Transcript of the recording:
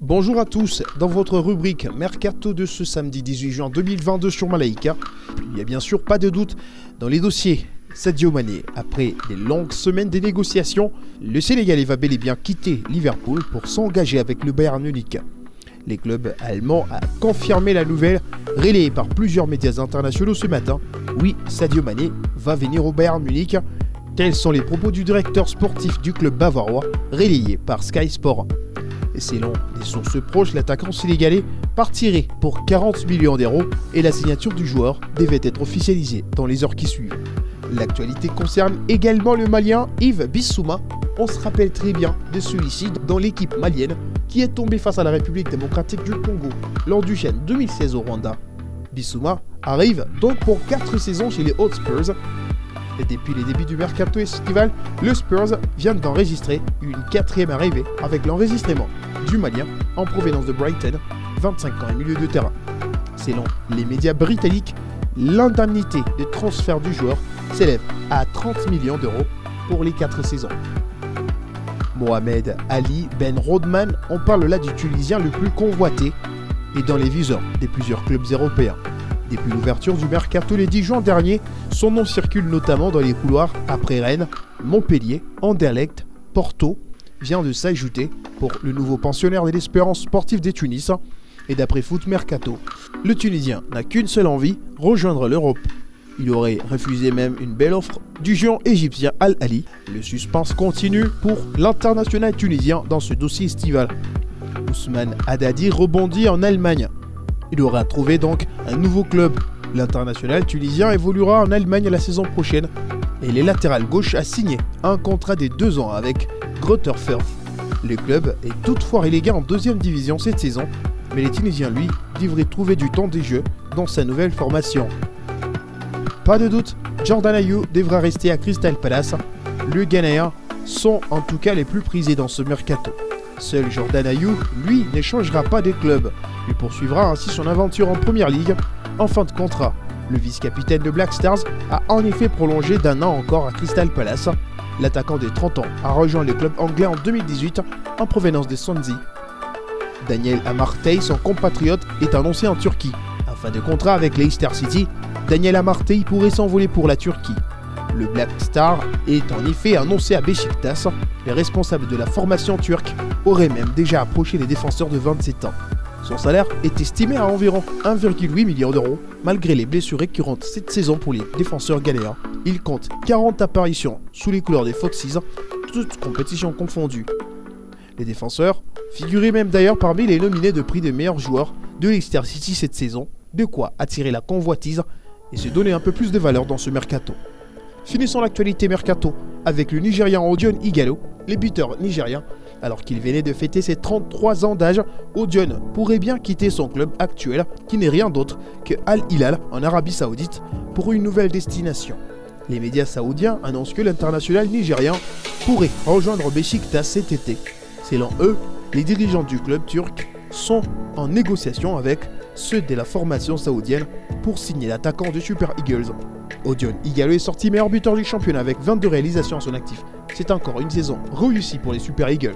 Bonjour à tous, dans votre rubrique Mercato de ce samedi 18 juin 2022 sur Malaika, il n'y a bien sûr pas de doute dans les dossiers. Sadio Mané, après des longues semaines de négociations, le Sénégalais va bel et bien quitter Liverpool pour s'engager avec le Bayern Munich. Les clubs allemands ont confirmé la nouvelle, relayée par plusieurs médias internationaux ce matin. Oui, Sadio Mané va venir au Bayern Munich. Tels sont les propos du directeur sportif du club bavarois, relayés par Sky Sport. Et selon des sources proches, l'attaquant sénégalais partirait pour 40 millions d'euros et la signature du joueur devait être officialisée dans les heures qui suivent. L'actualité concerne également le Malien Yves Bissouma. On se rappelle très bien de celui-ci dans l'équipe malienne qui est tombée face à la République démocratique du Congo lors du Chêne 2016 au Rwanda. Bissouma arrive donc pour 4 saisons chez les Hotspurs. Et depuis les débuts du mercato estival, le Spurs vient d'enregistrer une 4e arrivée avec l'enregistrement du Malien en provenance de Brighton, 25 ans et milieu de terrain. Selon les médias britanniques, l'indemnité de transfert du joueur s'élève à 30 millions d'euros pour les 4 saisons. Mohamed Ali Ben Rodman, on parle là du Tunisien le plus convoité et dans les viseurs de plusieurs clubs européens. Depuis l'ouverture du mercato le 10 juin dernier, son nom circule notamment dans les couloirs après Rennes, Montpellier, Anderlecht, Porto vient de s'ajouter pour le nouveau pensionnaire de l'Espérance sportive des Tunis. Et d'après Foot Mercato, le Tunisien n'a qu'une seule envie, rejoindre l'Europe. Il aurait refusé même une belle offre du géant égyptien Al Ahly. Le suspense continue pour l'international tunisien dans ce dossier estival. Ousmane Haddadi rebondit en Allemagne. Il aura trouvé donc un nouveau club. L'international tunisien évoluera en Allemagne la saison prochaine et les latérales gauche a signé un contrat de 2 ans avec Greuther Fürth. Le club est toutefois relégué en 2e division cette saison, mais les Tunisiens, lui, devraient trouver du temps de jeu dans sa nouvelle formation. Pas de doute, Jordan Ayew devra rester à Crystal Palace. Le Ghanéen sont en tout cas les plus prisés dans ce mercato. Seul Jordan Ayew, lui, ne changera pas de club. Il poursuivra ainsi son aventure en Première Ligue. En fin de contrat, le vice-capitaine de Black Stars a en effet prolongé d'1 an encore à Crystal Palace. L'attaquant de 30 ans a rejoint le club anglais en 2018 en provenance des Swansea. Daniel Amartey, son compatriote, est annoncé en Turquie. En fin de contrat avec Leicester City, Daniel Amartey pourrait s'envoler pour la Turquie. Le Black Star est en effet annoncé à Beşiktaş. Les responsables de la formation turque auraient même déjà approché les défenseurs de 27 ans. Son salaire est estimé à environ 1,8 million d'euros. Malgré les blessures récurrentes cette saison pour les défenseurs ghanéens, il compte 40 apparitions sous les couleurs des Foxes, toutes compétitions confondues. Les défenseurs figuraient même d'ailleurs parmi les nominés de prix des meilleurs joueurs de Leicester City cette saison, de quoi attirer la convoitise et se donner un peu plus de valeur dans ce mercato. Finissons l'actualité mercato avec le Nigérian Odion Ighalo, les buteurs nigériens. Alors qu'il venait de fêter ses 33 ans d'âge, Odion pourrait bien quitter son club actuel, qui n'est rien d'autre que Al Hilal en Arabie Saoudite, pour une nouvelle destination. Les médias saoudiens annoncent que l'international nigérien pourrait rejoindre Beşiktaş cet été. Selon eux, les dirigeants du club turc sont en négociation avec ceux de la formation saoudienne pour signer l'attaquant de Super Eagles. Odion Ighalo est sorti meilleur buteur du championnat avec 22 réalisations à son actif. C'est encore une saison réussie pour les Super Eagles.